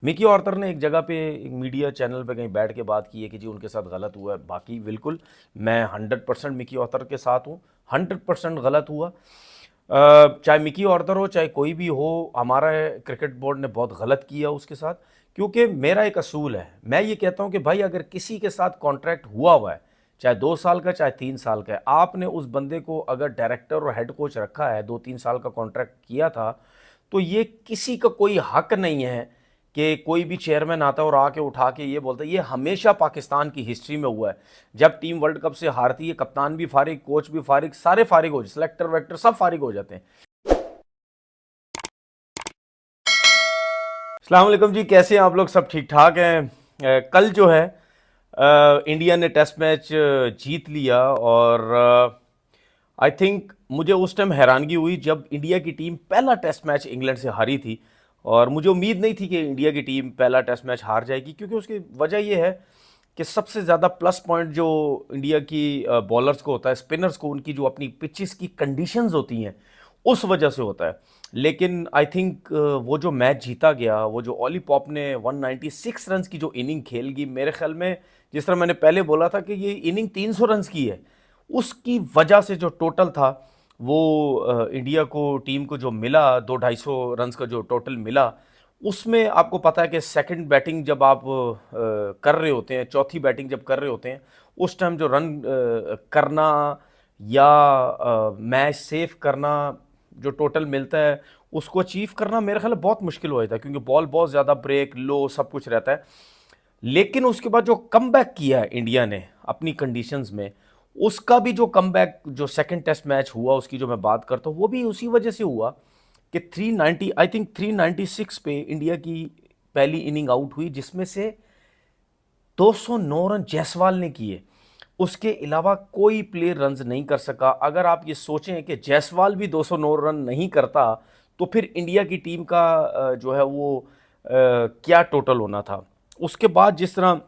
Mickey Arthur ने एक जगह पे एक मीडिया चैनल पे कहीं बैठ के बात की है कि जी उनके साथ गलत हुआ है। बाकी बिल्कुल मैं 100% मिकी ऑर्थर के साथ हूँ। 100% गलत हुआ। चाहे मिकी ऑर्थर हो चाहे कोई भी हो, हमारा क्रिकेट बोर्ड ने बहुत गलत किया उसके साथ। क्योंकि मेरा एक असूल है, मैं ये कहता हूँ कि भाई अगर किसी के साथ कॉन्ट्रैक्ट हुआ है, चाहे 2 साल का चाहे 3 साल का है, आपने उस बंदे को अगर डायरेक्टर और हेड कोच रखा है, 2-3 साल का कॉन्ट्रैक्ट किया था, तो ये किसी का कोई हक नहीं है कि कोई भी चेयरमैन आता है और आके उठा के ये बोलता है। ये हमेशा पाकिस्तान की हिस्ट्री में हुआ है। जब टीम वर्ल्ड कप से हारती है, कप्तान भी फारिग, कोच भी फारिग, सारे फारिग हो जाते, सिलेक्टर वेक्टर सब फारिग हो जाते हैं। अस्सलाम वालेकुम जी, कैसे हैं आप लोग? सब ठीक ठाक हैं? कल जो है इंडिया ने टेस्ट मैच जीत लिया और आई थिंक मुझे उस टाइम हैरानगी हुई जब इंडिया की टीम पहला टेस्ट मैच इंग्लैंड से हारी थी। और मुझे उम्मीद नहीं थी कि इंडिया की टीम पहला टेस्ट मैच हार जाएगी, क्योंकि उसकी वजह यह है कि सबसे ज़्यादा प्लस पॉइंट जो इंडिया की बॉलर्स को होता है, स्पिनर्स को, उनकी जो अपनी पिचेस की कंडीशंस होती हैं उस वजह से होता है। लेकिन आई थिंक वो जो मैच जीता गया, वो जो ऑली पॉप ने 196 रन्स की जो इनिंग खेल गई, मेरे ख्याल में जिस तरह मैंने पहले बोला था कि ये इनिंग 300 रन्स की है, उसकी वजह से जो टोटल था वो इंडिया को, टीम को जो मिला, 200-250 रन्स का जो टोटल मिला, उसमें आपको पता है कि सेकंड बैटिंग जब आप कर रहे होते हैं, चौथी बैटिंग जब कर रहे होते हैं, उस टाइम जो रन करना या मैच सेव करना, जो टोटल मिलता है उसको अचीव करना, मेरे ख्याल में बहुत मुश्किल हो जाता है, क्योंकि बॉल बहुत ज़्यादा ब्रेक लो सब कुछ रहता है। लेकिन उसके बाद जो कमबैक किया है इंडिया ने अपनी कंडीशंस में, उसका भी जो कमबैक, जो सेकंड टेस्ट मैच हुआ उसकी जो मैं बात करता हूँ, वो भी उसी वजह से हुआ कि 390, आई थिंक 396 पे इंडिया की पहली इनिंग आउट हुई, जिसमें से 209 रन जायसवाल ने किए। उसके अलावा कोई प्लेयर रन नहीं कर सका। अगर आप ये सोचें कि जायसवाल भी 209 रन नहीं करता, तो फिर इंडिया की टीम का जो है वो क्या टोटल होना था। उसके बाद जिस तरह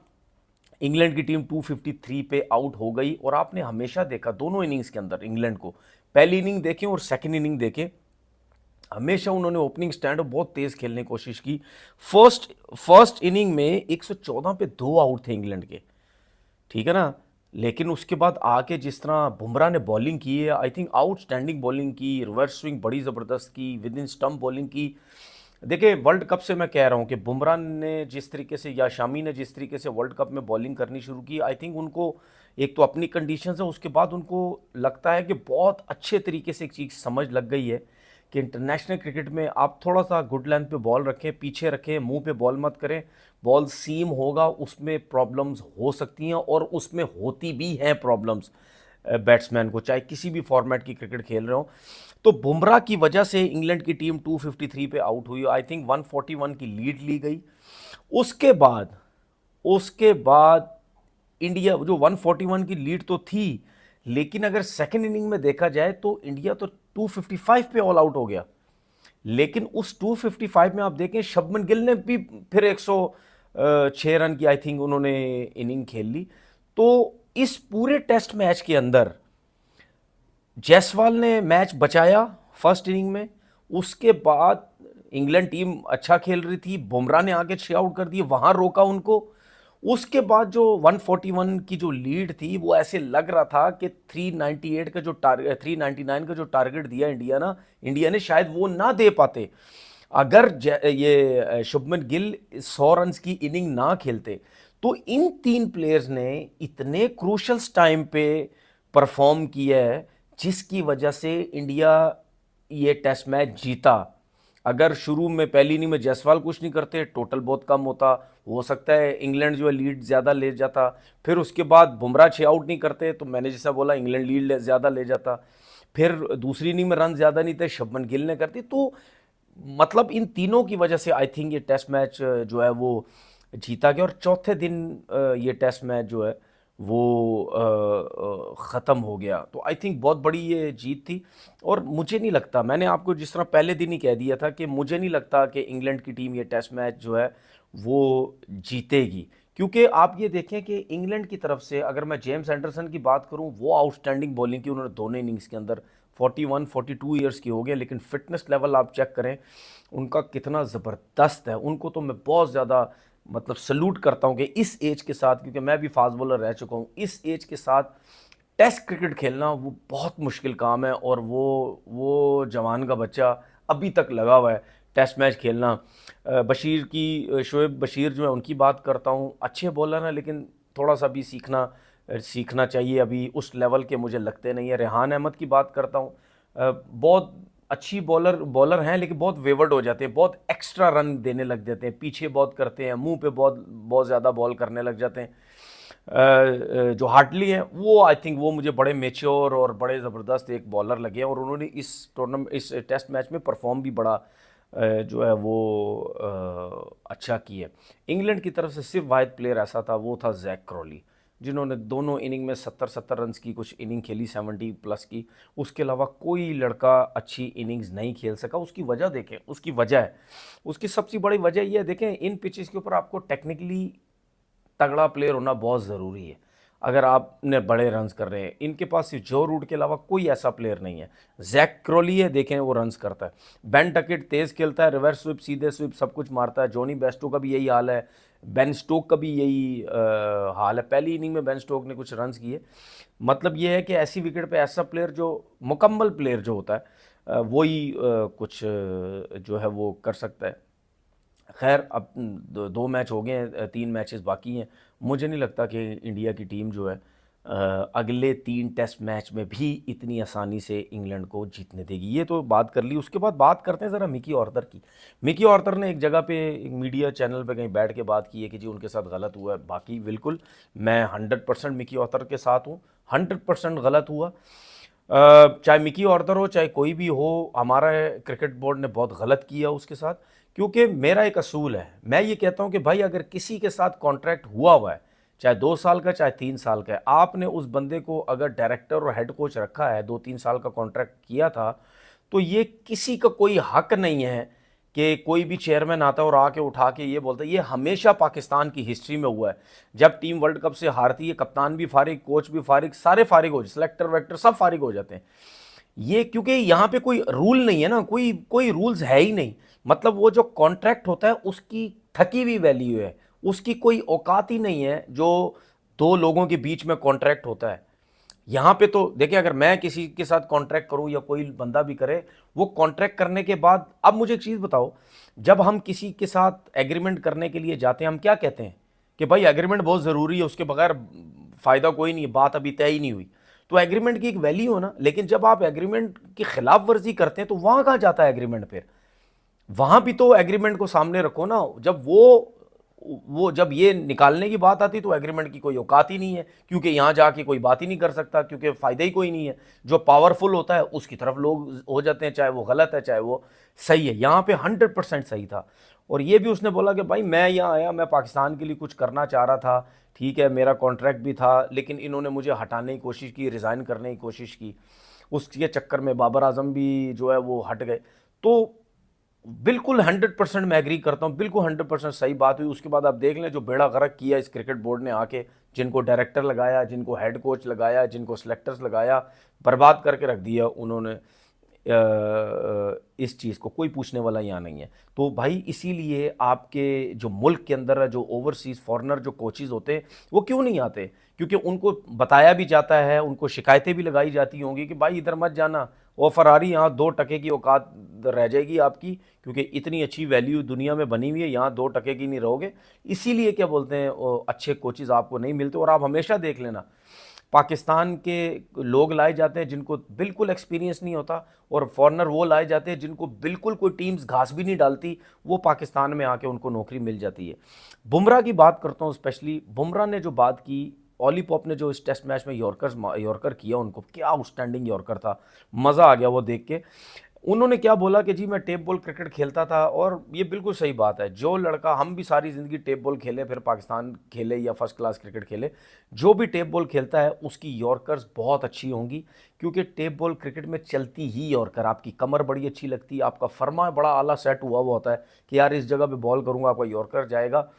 इंग्लैंड की टीम 253 पे आउट हो गई, और आपने हमेशा देखा दोनों इनिंग्स के अंदर इंग्लैंड को, पहली इनिंग देखें और सेकंड इनिंग देखें, हमेशा उन्होंने ओपनिंग स्टैंड बहुत तेज खेलने की कोशिश की। फर्स्ट फर्स्ट इनिंग में 114 पे 2 आउट थे इंग्लैंड के, ठीक है ना। लेकिन उसके बाद आके जिस तरह बुमराह ने बॉलिंग की है, आई थिंक आउटस्टैंडिंग बॉलिंग की, रिवर्स स्विंग बड़ी ज़बरदस्त की, विद इन स्टंप बॉलिंग की। देखिए वर्ल्ड कप से मैं कह रहा हूँ कि बुमराह ने जिस तरीके से या शामी ने जिस तरीके से वर्ल्ड कप में बॉलिंग करनी शुरू की, आई थिंक उनको एक तो अपनी कंडीशन है, उसके बाद उनको लगता है कि बहुत अच्छे तरीके से एक चीज़ समझ लग गई है कि इंटरनेशनल क्रिकेट में आप थोड़ा सा गुड लेंथ पे बॉल रखें, पीछे रखें, मुंह पे बॉल मत करें। बॉल सीम होगा, उसमें प्रॉब्लम्स हो सकती हैं, और उसमें होती भी हैं प्रॉब्लम्स बैट्समैन को, चाहे किसी भी फॉर्मेट की क्रिकेट खेल रहे हो। तो बुमराह की वजह से इंग्लैंड की टीम 253 पे आउट हुई। आई थिंक 141 की लीड ली गई। उसके बाद इंडिया जो 141 की लीड तो थी, लेकिन अगर सेकेंड इनिंग में देखा जाए तो इंडिया तो 255 पे ऑल आउट हो गया। लेकिन उस 255 में आप देखें, शबमन गिल ने भी फिर 106 रन की आई थिंक उन्होंने इनिंग खेल ली। तो इस पूरे टेस्ट मैच के अंदर जायसवाल ने मैच बचाया फर्स्ट इनिंग में। उसके बाद इंग्लैंड टीम अच्छा खेल रही थी, बुमराह ने आगे 6 आउट कर दिए, वहां रोका उनको। उसके बाद जो 141 की जो लीड थी, वो ऐसे लग रहा था कि 398 का जो टारगेट, 399 का जो टारगेट दिया इंडिया ने शायद वो ना दे पाते अगर ये शुभमन गिल 100 रन की इनिंग ना खेलते। तो इन तीन प्लेयर्स ने इतने क्रूशल टाइम पे परफॉर्म किया है, जिसकी वजह से इंडिया ये टेस्ट मैच जीता। अगर शुरू में पहली इनिंग में जायसवाल कुछ नहीं करते, टोटल बहुत कम होता, हो सकता है इंग्लैंड जो है लीड ज़्यादा ले जाता। फिर उसके बाद बुमराह 6 आउट नहीं करते, तो मैंने जैसा बोला इंग्लैंड लीड ज़्यादा ले जाता। फिर दूसरी इनिंग में रन ज़्यादा नहीं थे, शुभमन गिल ने करती। तो मतलब इन तीनों की वजह से आई थिंक ये टेस्ट मैच जो है वो जीता गया, और चौथे दिन ये टेस्ट मैच जो है वो ख़त्म हो गया। तो आई थिंक बहुत बड़ी ये जीत थी। और मुझे नहीं लगता, मैंने आपको जिस तरह पहले दिन ही कह दिया था कि मुझे नहीं लगता कि इंग्लैंड की टीम ये टेस्ट मैच जो है वो जीतेगी। क्योंकि आप ये देखें कि इंग्लैंड की तरफ से अगर मैं जेम्स एंडरसन की बात करूं, वो आउटस्टैंडिंग बॉलिंग की, उन्होंने दोनों इनिंग्स के अंदर 41-42 ईयर्स की हो गए, लेकिन फ़िटनेस लेवल आप चेक करें उनका कितना ज़बरदस्त है। उनको तो मैं बहुत ज़्यादा मतलब सल्यूट करता हूँ कि इस एज के साथ, क्योंकि मैं भी फास्ट बॉलर रह चुका हूँ, इस एज के साथ टेस्ट क्रिकेट खेलना वो बहुत मुश्किल काम है। और वो जवान का बच्चा अभी तक लगा हुआ है टेस्ट मैच खेलना। बशीर की शोएब बशीर जो है उनकी बात करता हूँ, अच्छे बॉलर हैं लेकिन थोड़ा सा भी सीखना चाहिए, अभी उस लेवल के मुझे लगते नहीं है। रेहान अहमद की बात करता हूँ, बहुत अच्छी बॉलर हैं लेकिन बहुत वेवर्ड हो जाते हैं, बहुत एक्स्ट्रा रन देने लग जाते हैं, पीछे बहुत करते हैं, मुंह पे बहुत बहुत ज़्यादा बॉल करने लग जाते हैं। जो हार्टली है वो आई थिंक वो मुझे बड़े मेच्योर और बड़े ज़बरदस्त एक बॉलर लगे हैं, और उन्होंने इस टेस्ट मैच में परफॉर्म भी बड़ा जो है वो अच्छा किया। इंग्लैंड की तरफ से सिर्फ वाहिद प्लेयर ऐसा था, वो था जैक क्रॉली, जिन्होंने दोनों इनिंग में 70 रन की कुछ इनिंग खेली, 70+ की। उसके अलावा कोई लड़का अच्छी इनिंग्स नहीं खेल सका। उसकी वजह देखें, उसकी वजह है, उसकी सबसे बड़ी वजह यह है, देखें इन पिचेस के ऊपर आपको टेक्निकली तगड़ा प्लेयर होना बहुत ज़रूरी है अगर आपने बड़े रन्स कर रहे हैं। इनके पास सिर्फ जो रूट के अलावा कोई ऐसा प्लेयर नहीं है। जैक क्रॉली है, देखें वो रन्स करता है। बेन टकेट तेज़ खेलता है, रिवर्स स्विप, सीधे स्विप, सब कुछ मारता है। जॉनी बेस्टो का भी यही हाल है, बेन स्टोक का भी यही हाल है। पहली इनिंग में बेन स्टोक ने कुछ रन्स किए। मतलब ये है कि ऐसी विकेट पे ऐसा प्लेयर जो मुकम्मल प्लेयर जो होता है वही कुछ जो है वो कर सकता है। खैर अब दो मैच हो गए हैं, 3 मैचेस बाकी हैं। मुझे नहीं लगता कि इंडिया की टीम जो है अगले 3 टेस्ट मैच में भी इतनी आसानी से इंग्लैंड को जीतने देगी। ये तो बात कर ली, उसके बाद बात करते हैं ज़रा मिकी ऑर्थर की। मिकी ऑर्थर ने एक जगह पे एक मीडिया चैनल पे कहीं बैठ के बात की है कि जी उनके साथ गलत हुआ है। बाकी बिल्कुल मैं 100% मिकी ऑर्थर के साथ हूँ, 100% गलत हुआ। चाहे मिकी ऑर्थर हो चाहे कोई भी हो, हमारा क्रिकेट बोर्ड ने बहुत गलत किया उसके साथ। क्योंकि मेरा एक असूल है, मैं ये कहता हूँ कि भाई अगर किसी के साथ कॉन्ट्रैक्ट हुआ है, चाहे 2 साल का चाहे 3 साल का है, आपने उस बंदे को अगर डायरेक्टर और हेड कोच रखा है, 2-3 साल का कॉन्ट्रैक्ट किया था, तो ये किसी का कोई हक नहीं है कि कोई भी चेयरमैन आता है और आके उठा के ये बोलता है। ये हमेशा पाकिस्तान की हिस्ट्री में हुआ है, जब टीम वर्ल्ड कप से हारती है कप्तान भी फारिग, कोच भी फारिग, सारे फारिग हो जाते, सेलेक्टर वेक्टर सब फारिग हो जाते हैं। ये क्योंकि यहाँ पे कोई रूल नहीं है ना, कोई कोई रूल्स है ही नहीं। मतलब वो जो कॉन्ट्रैक्ट होता है उसकी थकी हुई वैल्यू है, उसकी कोई औकात ही नहीं है जो दो लोगों के बीच में कॉन्ट्रैक्ट होता है। यहाँ पे तो देखिए, अगर मैं किसी के साथ कॉन्ट्रैक्ट करूँ या कोई बंदा भी करे, वो कॉन्ट्रैक्ट करने के बाद, अब मुझे एक चीज़ बताओ, जब हम किसी के साथ एग्रीमेंट करने के लिए जाते हैं हम क्या कहते हैं कि भाई एग्रीमेंट बहुत ज़रूरी है, उसके बगैर फ़ायदा कोई नहीं है, बात अभी तय ही नहीं हुई। तो एग्रीमेंट की एक वैल्यू हो ना, लेकिन जब आप एग्रीमेंट की खिलाफ वर्जी करते हैं तो वहाँ कहाँ जाता है एग्रीमेंट? फिर वहाँ भी तो एग्रीमेंट को सामने रखो ना। जब वो जब ये निकालने की बात आती तो एग्रीमेंट की कोई औकात ही नहीं है, क्योंकि यहाँ जाके कोई बात ही नहीं कर सकता, क्योंकि फ़ायदा ही कोई नहीं है। जो पावरफुल होता है उसकी तरफ लोग हो जाते हैं, चाहे वो गलत है चाहे वो सही है। यहाँ पे 100% सही था। और ये भी उसने बोला कि भाई मैं यहाँ आया, मैं पाकिस्तान के लिए कुछ करना चाह रहा था, ठीक है, मेरा कॉन्ट्रैक्ट भी था, लेकिन इन्होंने मुझे हटाने की कोशिश की, रिज़ाइन करने की कोशिश की। उसके चक्कर में बाबर आजम भी जो है वो हट गए। तो बिल्कुल 100% मैं एग्री करता हूँ, बिल्कुल 100% सही बात हुई। उसके बाद आप देख लें जो बेड़ा गर्क किया इस क्रिकेट बोर्ड ने आके, जिनको डायरेक्टर लगाया, जिनको हेड कोच लगाया, जिनको सेलेक्टर्स लगाया, बर्बाद करके रख दिया उन्होंने इस चीज़ को। कोई पूछने वाला यहाँ नहीं है। तो भाई इसीलिए आपके जो मुल्क के अंदर है, जो ओवरसीज़ फॉरेनर जो कोचेज़ होते हैं वो क्यों नहीं आते? क्योंकि उनको बताया भी जाता है, उनको शिकायतें भी लगाई जाती होंगी कि भाई इधर मत जाना, ऑफर आ रही, यहाँ 2 टके की औकात रह जाएगी आपकी, क्योंकि इतनी अच्छी वैल्यू दुनिया में बनी हुई है, यहाँ 2 टके की नहीं रहोगे। इसीलिए क्या बोलते हैं, अच्छे कोचेज़ आपको नहीं मिलते। और आप हमेशा देख लेना, पाकिस्तान के लोग लाए जाते हैं जिनको बिल्कुल एक्सपीरियंस नहीं होता, और फॉरेनर वो लाए जाते हैं जिनको बिल्कुल कोई टीम्स घास भी नहीं डालती, वो पाकिस्तान में आके उनको नौकरी मिल जाती है। बुमराह की बात करता हूँ, स्पेशली बुमराह ने जो बात की, ऑली पॉप ने जो इस टेस्ट मैच में यॉर्कर किया, उनको क्या आउटस्टैंडिंग यॉर्कर था, मज़ा आ गया वो देख के। उन्होंने क्या बोला कि जी मैं टेप बॉल क्रिकेट खेलता था, और ये बिल्कुल सही बात है। जो लड़का, हम भी सारी ज़िंदगी टेप बॉल खेले, फिर पाकिस्तान खेले या फर्स्ट क्लास क्रिकेट खेले, जो भी टेप बॉल खेलता है उसकी यॉर्कर्स बहुत अच्छी होंगी, क्योंकि टेप बॉल क्रिकेट में चलती ही यॉर्कर। आपकी कमर बड़ी अच्छी लगती है, आपका फर्मा बड़ा आला सेट हुआ हुआ होता है कि यार इस जगह पे बॉल करूँगा, आपका यॉर्कर जाएगा।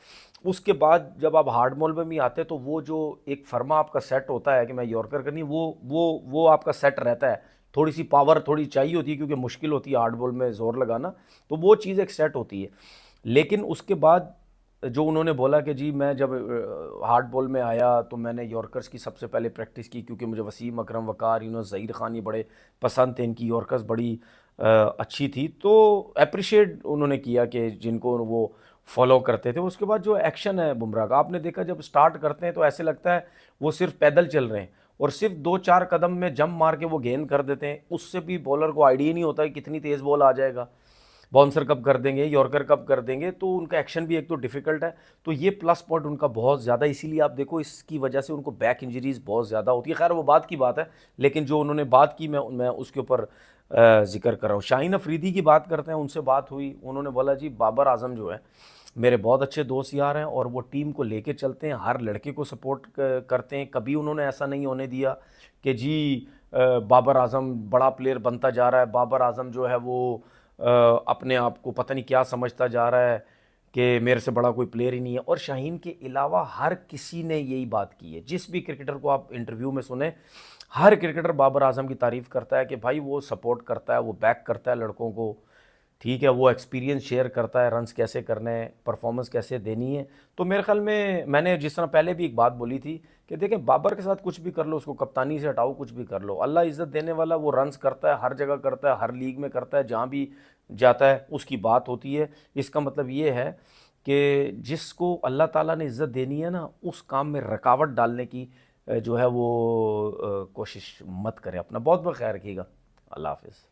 उसके बाद जब आप हार्ड बॉल में भी आते तो वो जो एक फर्मा आपका सेट होता है कि मैं यॉर्कर करनी, वो आपका सेट रहता है, थोड़ी सी पावर थोड़ी चाहिए होती है क्योंकि मुश्किल होती है हार्ड बॉल में ज़ोर लगाना, तो वो चीज़ एक सेट होती है। लेकिन उसके बाद जो उन्होंने बोला कि जी मैं जब हार्ड बॉल में आया तो मैंने यॉर्कर्स की सबसे पहले प्रैक्टिस की, क्योंकि मुझे वसीम अकरम वकार ज़हीर खान ये बड़े पसंद थे, इनकी यॉर्कर्स बड़ी अच्छी थी, तो अप्रिशिएट उन्होंने किया कि जिनको वो फॉलो करते थे। उसके बाद जो एक्शन है बुमराह का, आपने देखा जब स्टार्ट करते हैं तो ऐसे लगता है वो सिर्फ पैदल चल रहे हैं और सिर्फ 2-4 कदम में जंप मार के वो गेंद कर देते हैं। उससे भी बॉलर को आइडिया नहीं होता कि कितनी तेज़ बॉल आ जाएगा, बाउंसर कब कर देंगे, यॉर्कर कब कर देंगे, तो उनका एक्शन भी एक तो डिफिकल्ट है। तो ये प्लस पॉइंट उनका बहुत ज़्यादा, इसीलिए आप देखो इसकी वजह से उनको बैक इंजरीज बहुत ज़्यादा होती है। खैर वो बात की बात है, लेकिन जो उन्होंने बात की मैं उसके ऊपर जिक्र कर रहा हूँ। शाहीन अफरीदी की बात करते हैं, उनसे बात हुई, उन्होंने बोला जी बाबर आजम जो है मेरे बहुत अच्छे दोस्त यार हैं और वो टीम को लेके चलते हैं, हर लड़के को सपोर्ट करते हैं। कभी उन्होंने ऐसा नहीं होने दिया कि जी बाबर आजम बड़ा प्लेयर बनता जा रहा है, बाबर आजम जो है वो अपने आप को पता नहीं क्या समझता जा रहा है कि मेरे से बड़ा कोई प्लेयर ही नहीं है। और शाहीन के अलावा हर किसी ने यही बात की है, जिस भी क्रिकेटर को आप इंटरव्यू में सुने, हर क्रिकेटर बाबर आजम की तारीफ़ करता है कि भाई वो सपोर्ट करता है, वो बैक करता है लड़कों को, ठीक है, वो एक्सपीरियंस शेयर करता है, रन्स कैसे करने हैं, परफॉर्मेंस कैसे देनी है। तो मेरे ख्याल में मैंने जिस तरह पहले भी एक बात बोली थी कि देखें बाबर के साथ कुछ भी कर लो, उसको कप्तानी से हटाओ, कुछ भी कर लो, अल्लाह इज़्ज़त देने वाला, वो रन्स करता है, हर जगह करता है, हर लीग में करता है, जहाँ भी जाता है उसकी बात होती है। इसका मतलब ये है कि जिसको अल्लाह ताला ने इज़्ज़त देनी है ना, उस काम में रुकावट डालने की जो है वो कोशिश मत करें। अपना बहुत बहुत ख्याल रखिएगा। अल्लाह हाफिज़।